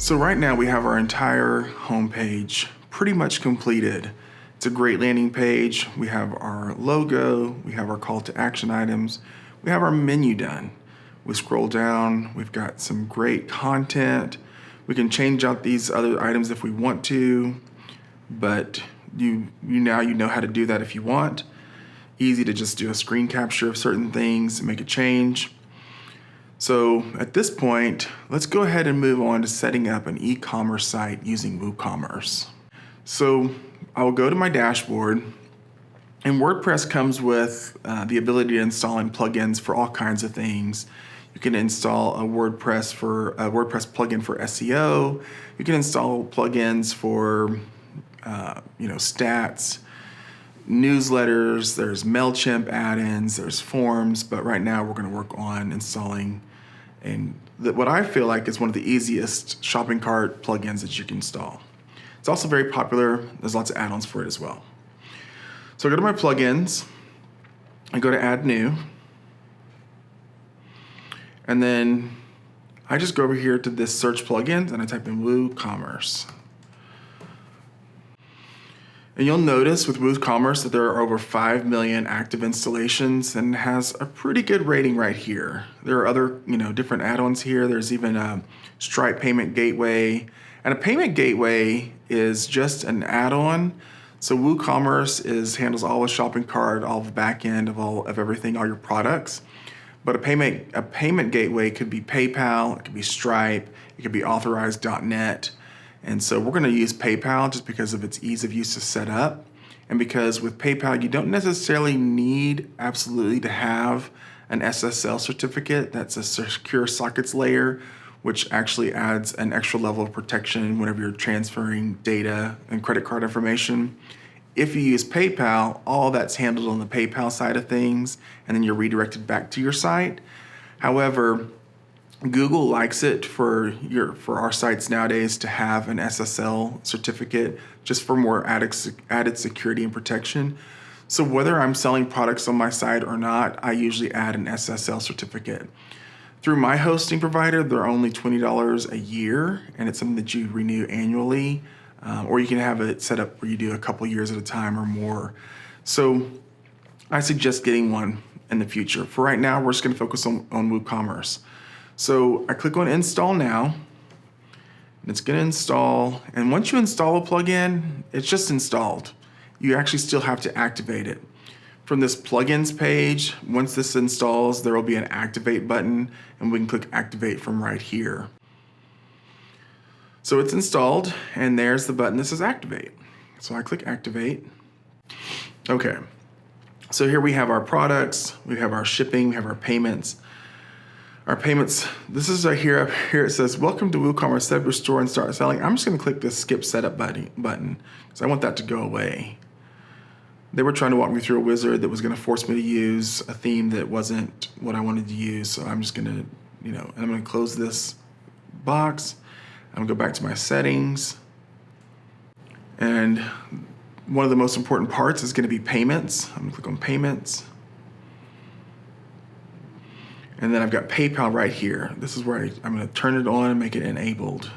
So right now we have our entire homepage pretty much completed. It's a great landing page. We have our logo, we have our call to action items, we have our menu done. We scroll down, we've got some great content. We can change out these other items if we want to, but you know how to do that if you want. Easy to just do a screen capture of certain things, make a change. So at this point, let's go ahead and move on to setting up an e-commerce site using WooCommerce. So I'll go to my dashboard, and WordPress comes with the ability to install in plugins for all kinds of things. You can install a WordPress plugin for SEO. You can install plugins for stats, newsletters. There's MailChimp add-ins. There's forms. But right now we're going to work on installing what I feel like is one of the easiest shopping cart plugins that you can install. It's also very popular. There's lots of add-ons for it as well. So I go to my plugins. I go to add new. And then I just go over here to this search plugins and I type in WooCommerce. And you'll notice with WooCommerce that there are over 5 million active installations and has a pretty good rating right here. There are other, different add-ons here. There's even a Stripe payment gateway. And a payment gateway is just an add-on. So WooCommerce handles all the shopping cart, all the back end of everything, all your products. But a payment gateway could be PayPal, it could be Stripe, it could be authorized.net. And so we're going to use PayPal just because of its ease of use to set up. And because with PayPal, you don't necessarily need absolutely to have an SSL certificate. That's a secure sockets layer, which actually adds an extra level of protection whenever you're transferring data and credit card information. If you use PayPal, all that's handled on the PayPal side of things, and then you're redirected back to your site. However, Google likes it for our sites nowadays to have an SSL certificate just for more added security and protection. So whether I'm selling products on my site or not, I usually add an SSL certificate. Through my hosting provider, they're only $20 a year, and it's something that you renew annually, or you can have it set up where you do a couple years at a time or more. So I suggest getting one in the future. For right now, we're just going to focus on WooCommerce. So I click on Install Now, and it's going to install. And once you install a plugin, it's just installed. You actually still have to activate it. From this plugins page, once this installs, there will be an activate button, and we can click activate from right here. So it's installed, and there's the button that says activate. So I click activate. Okay, so here we have our products, we have our shipping, we have our payments. Our payments, this is right here. Up here it says, welcome to WooCommerce, set up your store and start selling. I'm just going to click this skip setup button because I want that to go away. They were trying to walk me through a wizard that was going to force me to use a theme that wasn't what I wanted to use. So I'm just going to, I'm going to close this box. I'm going to go back to my settings. And one of the most important parts is going to be payments. I'm going to click on payments. And then I've got PayPal right here. This is where I'm going to turn it on and make it enabled.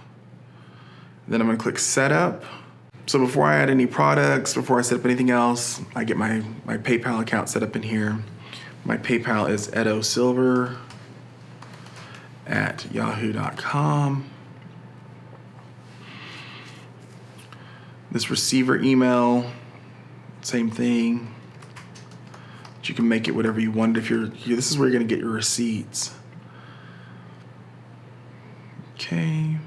Then I'm going to click Setup. So before I add any products, before I set up anything else, I get my PayPal account set up in here. My PayPal is edosilver@yahoo.com. This receiver email, same thing. You can make it whatever you want. This is where you're going to get your receipts. Okay.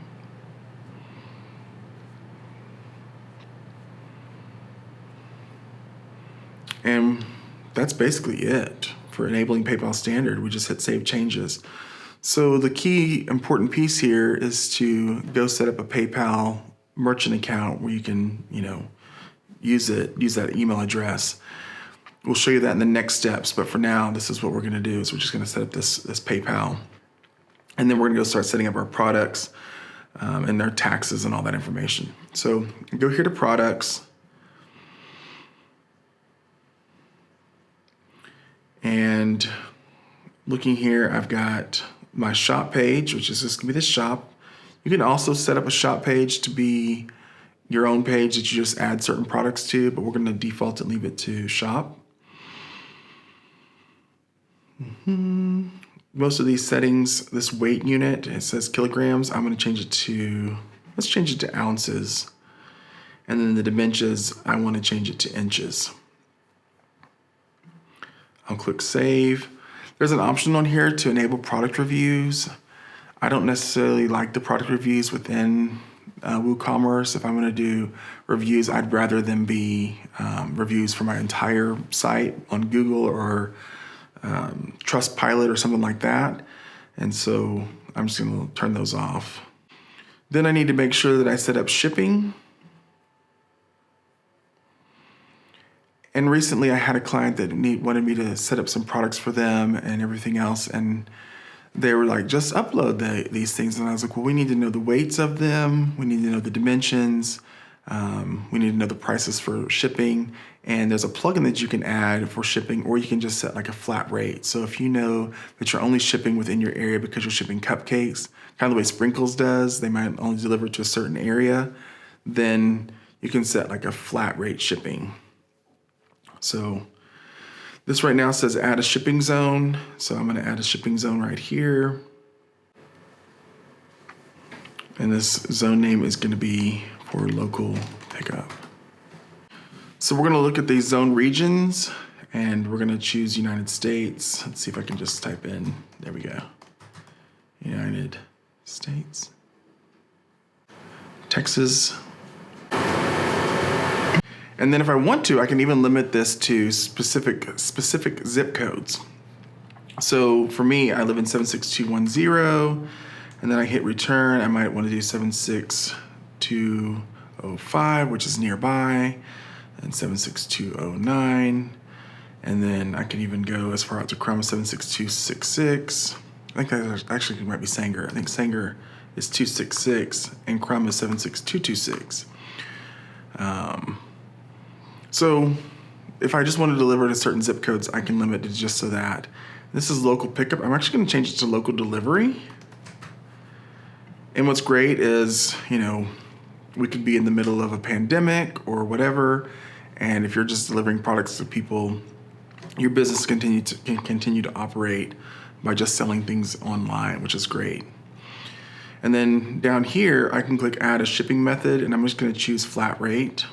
And that's basically it for enabling PayPal Standard. We just hit Save Changes. So the key important piece here is to go set up a PayPal merchant account where you can, use that email address. We'll show you that in the next steps, but for now, this is what we're going to do. Is we're just going to set up this PayPal, and then we're going to go start setting up our products and their taxes and all that information. So go here to products, and looking here, I've got my shop page, which is just going to be the shop. You can also set up a shop page to be your own page that you just add certain products to, but we're going to default and leave it to shop. Most of these settings, this weight unit, it says kilograms. I'm going to change it to, let's change it to ounces. And then the dimensions, I want to change it to inches. I'll click save. There's an option on here to enable product reviews. I don't necessarily like the product reviews within WooCommerce. If I'm going to do reviews, I'd rather them be reviews for my entire site on Google or Trustpilot or something like that. And so I'm just going to turn those off. Then I need to make sure that I set up shipping. And recently I had a client that wanted me to set up some products for them and everything else. And they were like, just upload these things. And I was like, well, we need to know the weights of them. We need to know the dimensions. We need to know the prices for shipping. And there's a plugin that you can add for shipping, or you can just set like a flat rate. So if you know that you're only shipping within your area because you're shipping cupcakes, kind of the way Sprinkles does, they might only deliver to a certain area, then you can set like a flat rate shipping. So this right now says add a shipping zone. So I'm going to add a shipping zone right here. And this zone name is going to be for local pickup. So we're going to look at these zone regions and we're going to choose United States. Let's see if I can just type in, there we go. United States. Texas. And then if I want to, I can even limit this to specific zip codes. So for me, I live in 76210, and then I hit return. I might want to do 76205, which is nearby, and 76209. And then I can even go as far out to Chrome 76266. I think that actually might be Sanger. I think Sanger is 266 and Chrome is 76226. So if I just want to deliver to certain zip codes, I can limit it just so that. This is local pickup. I'm actually going to change it to local delivery. And what's great is, we could be in the middle of a pandemic or whatever. And if you're just delivering products to people, your business can continue to operate by just selling things online, which is great. And then down here, I can click add a shipping method, and I'm just going to choose flat rate.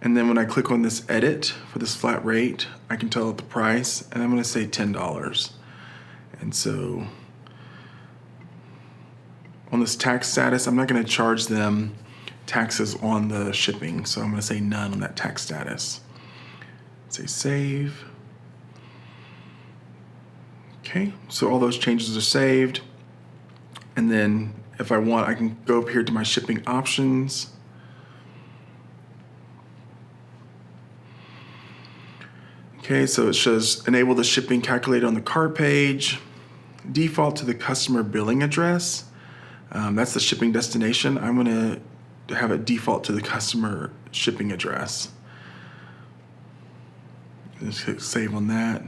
And then when I click on this edit for this flat rate, I can tell it the price, and I'm going to say $10. And so on this tax status, I'm not going to charge them taxes on the shipping. So I'm going to say none on that tax status. Say save. Okay, so all those changes are saved. And then if I want, I can go up here to my shipping options. Okay, so it shows enable the shipping calculator on the cart page, default to the customer billing address. That's the shipping destination. I'm going to have it default to the customer shipping address. Just hit save on that.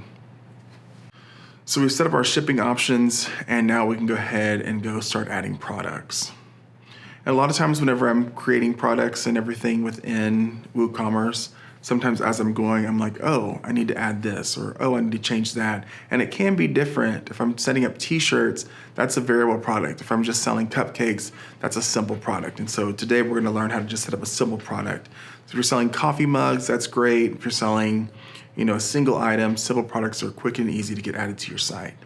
So we've set up our shipping options, and now we can go ahead and go start adding products. And a lot of times whenever I'm creating products and everything within WooCommerce, sometimes as I'm going, I'm like, oh, I need to add this, or oh, I need to change that. And it can be different. If I'm setting up t-shirts, that's a variable product. If I'm just selling cupcakes, that's a simple product. And so today we're gonna learn how to just set up a simple product. So if you're selling coffee mugs, that's great. If you're selling, a single item, simple products are quick and easy to get added to your site.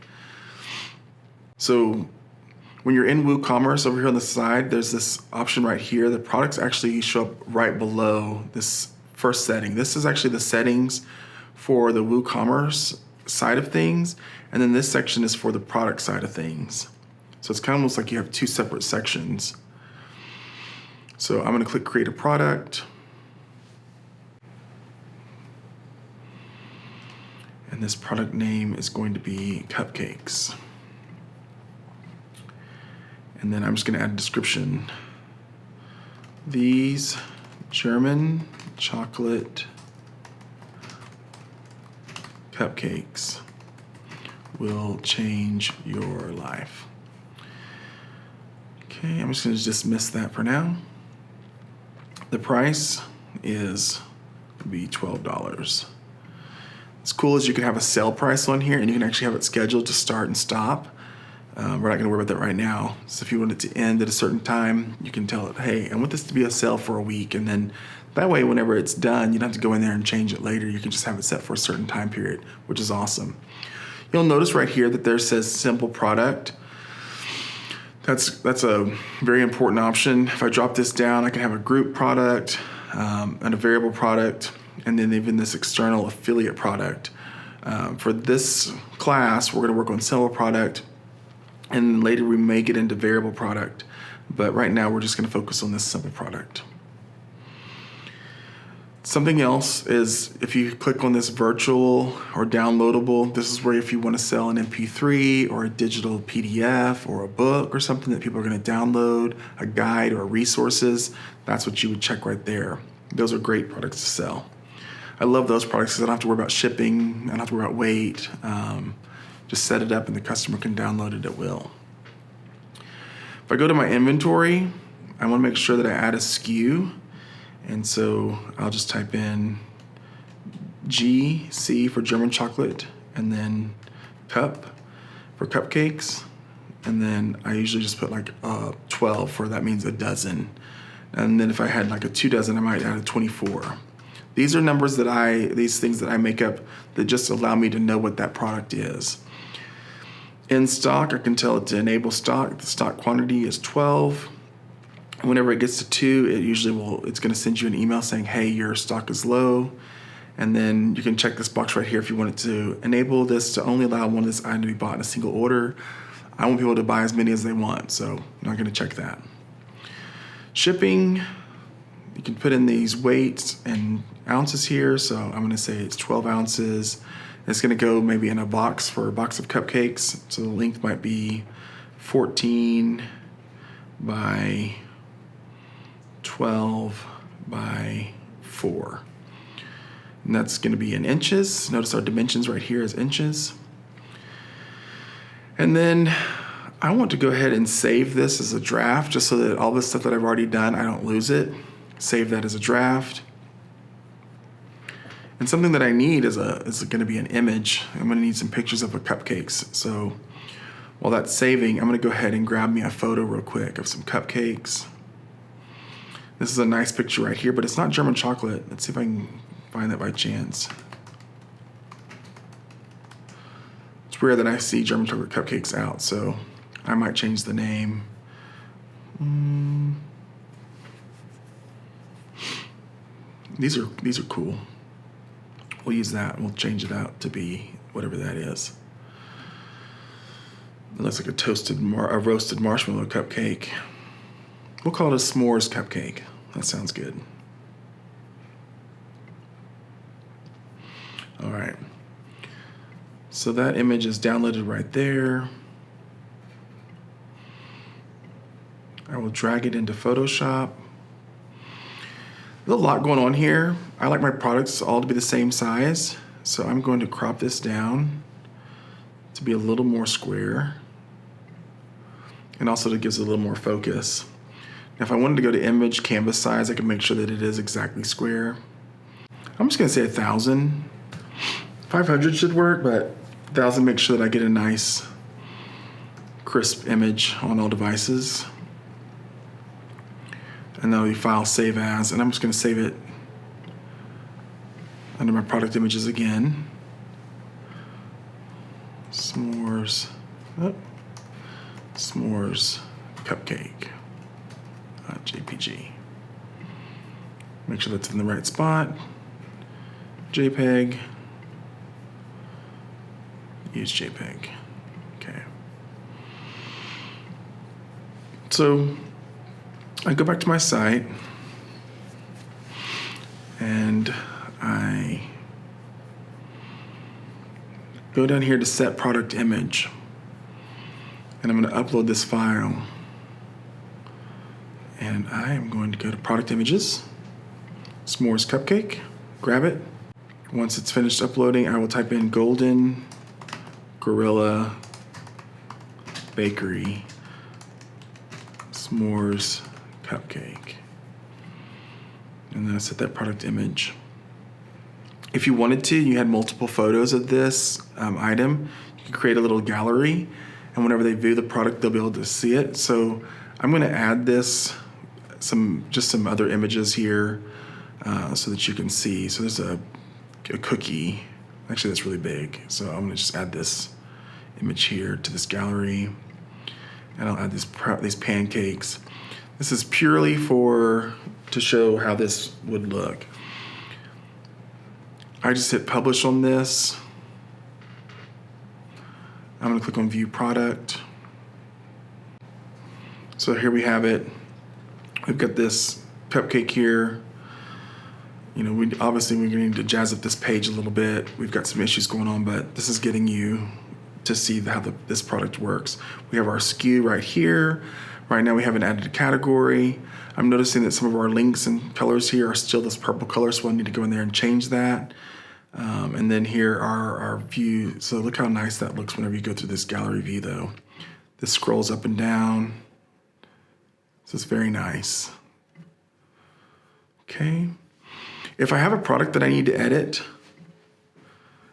So when you're in WooCommerce, over here on the side, there's this option right here. The products actually show up right below this first setting. This is actually the settings for the WooCommerce side of things, and then this section is for the product side of things. So it's kind of almost like you have two separate sections. So I'm going to click create a product. And this product name is going to be cupcakes. And then I'm just going to add a description. These German chocolate cupcakes will change your life. Okay, I'm just going to dismiss that for now. The price is going to be $12. What's cool is you can have a sale price on here, and you can actually have it scheduled to start and stop. We're not going to worry about that right now. So if you want it to end at a certain time, you can tell it, hey, I want this to be a sale for a week. And then that way, whenever it's done, you don't have to go in there and change it later. You can just have it set for a certain time period, which is awesome. You'll notice right here that there says simple product. That's a very important option. If I drop this down, I can have a group product and a variable product, and then even this external affiliate product. For this class, we're going to work on simple product, and later we may get into variable product. But right now, we're just going to focus on this simple product. Something else is if you click on this virtual or downloadable, this is where if you want to sell an MP3 or a digital PDF or a book or something that people are going to download, a guide or resources, that's what you would check right there. Those are great products to sell. I love those products because I don't have to worry about shipping, I don't have to worry about weight. Just set it up and the customer can download it at will. If I go to my inventory, I want to make sure that I add a SKU. And so I'll just type in GC for German chocolate, and then cup for cupcakes. And then I usually just put like 12 for that means a dozen. And then if I had like a 2 dozen, I might add a 24. These are numbers these things that I make up that just allow me to know what that product is. In stock, I can tell it to enable stock. The stock quantity is 12. Whenever it gets to 2, it's going to send you an email saying, hey, your stock is low. And then you can check this box right here if you want it to enable this to only allow one of this item to be bought in a single order. I want people to buy as many as they want, so I'm not going to check that. Shipping, you can put in these weights and ounces here. So I'm going to say it's 12 ounces. It's going to go maybe in a box for a box of cupcakes. So the length might be 14 by 12 by 4. And that's going to be in inches. Notice our dimensions right here is inches. And then I want to go ahead and save this as a draft just so that all this stuff that I've already done, I don't lose it. Save that as a draft. And something that I need is going to be an image. I'm going to need some pictures of the cupcakes. So while that's saving, I'm going to go ahead and grab me a photo real quick of some cupcakes. This is a nice picture right here, but it's not German chocolate. Let's see if I can find that by chance. It's rare that I see German chocolate cupcakes out, so I might change the name. These are cool. We'll use that. We'll change it out to be whatever that is. It looks like a roasted marshmallow cupcake. We'll call it a s'mores cupcake. That sounds good. All right. So that image is downloaded right there. I will drag it into Photoshop. There's a lot going on here. I like my products all to be the same size. So I'm going to crop this down to be a little more square. And also it gives it a little more focus. Now if I wanted to go to image canvas size, I can make sure that it is exactly square. I'm just gonna say 1,000. 500 should work, but 1,000 makes sure that I get a nice crisp image on all devices. And that'll be file save as, and I'm just gonna save it under my product images again. S'mores, s'mores cupcake, JPG. Make sure that's in the right spot. JPEG, use JPEG, okay. So I go back to my site and I go down here to set product image, and I'm going to upload this file, and I am going to go to product images, s'mores cupcake, grab it. Once it's finished uploading, I will type in golden Gorilla Bakery S'mores Cupcake. And then I set that product image. If you wanted to, you had multiple photos of this item, you could create a little gallery, and whenever they view the product, they'll be able to see it. So I'm gonna add this, some other images here so that you can see. So there's a cookie, actually that's really big. So I'm gonna just add this image here to this gallery, and I'll add these pancakes. This is purely to show how this would look. I just hit publish on this. I'm gonna click on view product. So here we have it. We've got this cupcake here. You know, we're gonna need to jazz up this page a little bit. We've got some issues going on, but this is getting you to see how this product works. We have our SKU right here. Right now we haven't added a category. I'm noticing that some of our links and colors here are still this purple color, so I need to go in there and change that. And then here are our view. So look how nice that looks whenever you go through this gallery view though. This scrolls up and down. So it's very nice. Okay. If I have a product that I need to edit,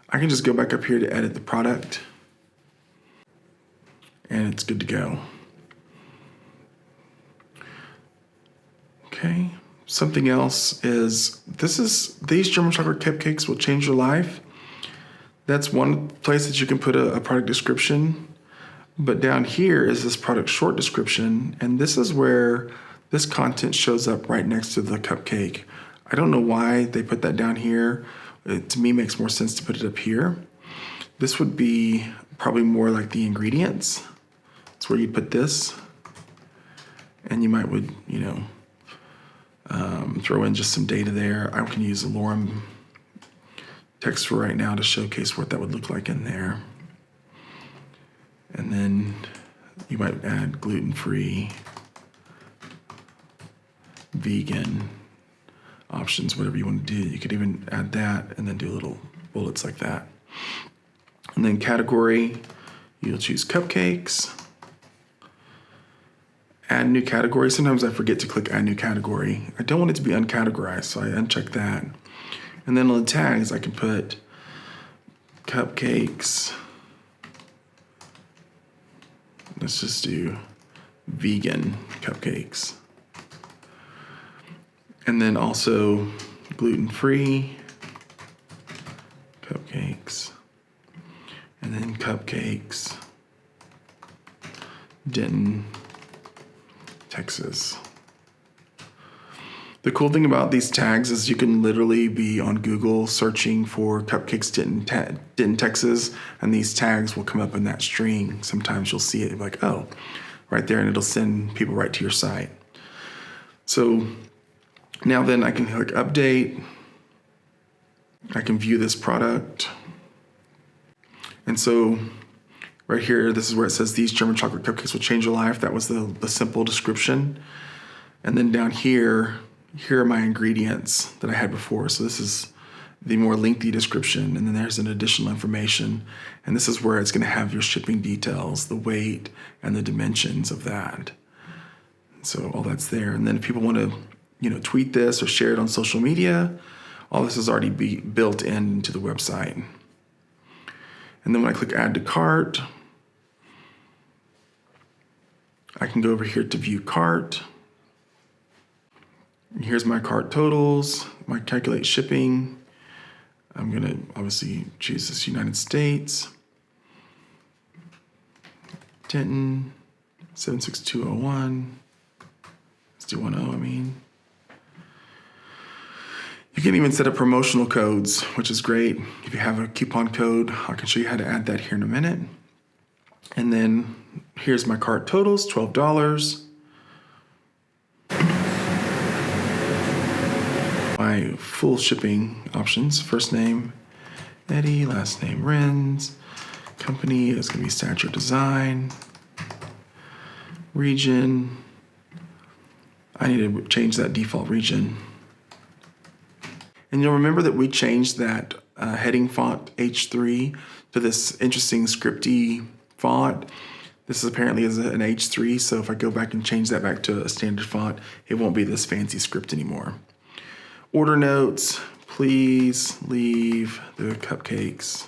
I can just go back up here to edit the product, and it's good to go. Okay, something else is, these German chocolate cupcakes will change your life. That's one place that you can put a product description, but down here is this product short description, and this is where this content shows up right next to the cupcake. I don't know why they put that down here. It, to me, makes more sense to put it up here. This would be probably more like the ingredients. It's where you put this, and you would, you know, throw in just some data there. I can use a lorem text for right now to showcase what that would look like in there. And then you might add gluten-free, vegan options, whatever you want to do. You could even add that and then do little bullets like that. And then category, you'll choose cupcakes. Add new category. Sometimes I forget to click add new category. I don't want it to be uncategorized, so I uncheck that. And then on the tags, I can put cupcakes. Let's just do vegan cupcakes. And then also gluten-free cupcakes. And then cupcakes, Denton, Texas. The cool thing about these tags is you can literally be on Google searching for cupcakes Denton, Texas, and these tags will come up in that string. Sometimes you'll see it like, oh, right there, and it'll send people right to your site. So now then I can click update. I can view this product. And so right here, this is where it says these German chocolate cupcakes will change your life. That was the simple description. And then down here are my ingredients that I had before. So this is the more lengthy description. And then there's an additional information. And this is where it's gonna have your shipping details, the weight, and the dimensions of that. So all that's there. And then if people wanna, you know, tweet this or share it on social media, all this is already built into the website. And then when I click add to cart, I can go over here to view cart. And here's my cart totals, my calculate shipping. I'm gonna obviously choose this United States. Denton, 76201. Let's do 10, I mean. You can even set up promotional codes, which is great. If you have a coupon code, I can show you how to add that here in a minute. And then here's my cart totals, $12. My full shipping options, first name, Eddie, last name, Renz. Company is gonna be Stature Design. Region, I need to change that default region. And you'll remember that we changed that heading font H3 to this interesting scripty font. This is apparently is an H3, so if I go back and change that back to a standard font, it won't be this fancy script anymore. Order notes, please leave the cupcakes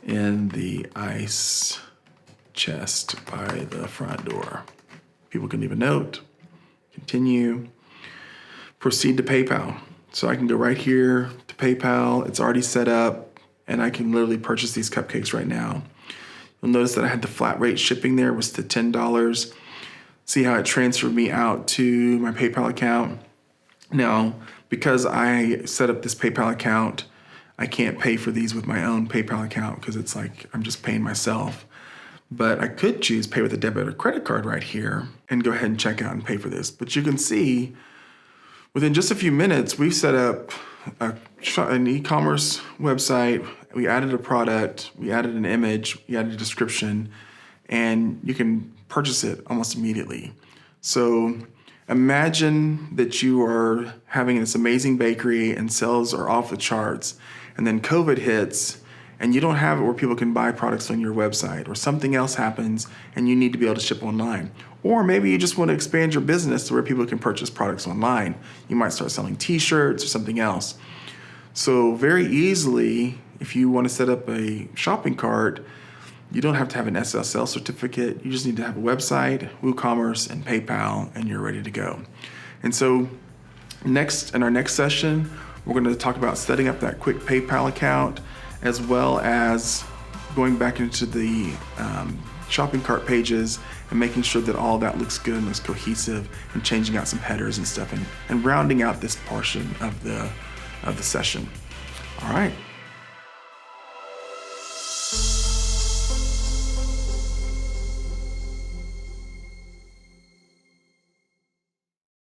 in the ice chest by the front door. People can leave a note. Continue. Proceed to PayPal. So I can go right here to PayPal. It's already set up, and I can literally purchase these cupcakes right now. You'll notice that I had the flat rate shipping there was to $10. See how it transferred me out to my PayPal account. Now, because I set up this PayPal account, I can't pay for these with my own PayPal account because it's like I'm just paying myself. But I could choose pay with a debit or credit card right here and go ahead and check out and pay for this. But you can see within just a few minutes, we've set up an e-commerce website. We added a product, we added an image, we added a description, and you can purchase it almost immediately. So imagine that you are having this amazing bakery and sales are off the charts, and then COVID hits and you don't have it where people can buy products on your website, or something else happens and you need to be able to ship online. Or maybe you just want to expand your business to where people can purchase products online. You might start selling t-shirts or something else. So very easily, if you want to set up a shopping cart, you don't have to have an SSL certificate. You just need to have a website, WooCommerce, and PayPal, and you're ready to go. And so in our next session, we're going to talk about setting up that quick PayPal account, as well as going back into the shopping cart pages and making sure that all that looks good and looks cohesive, and changing out some headers and stuff, and rounding out this portion of the session. All right.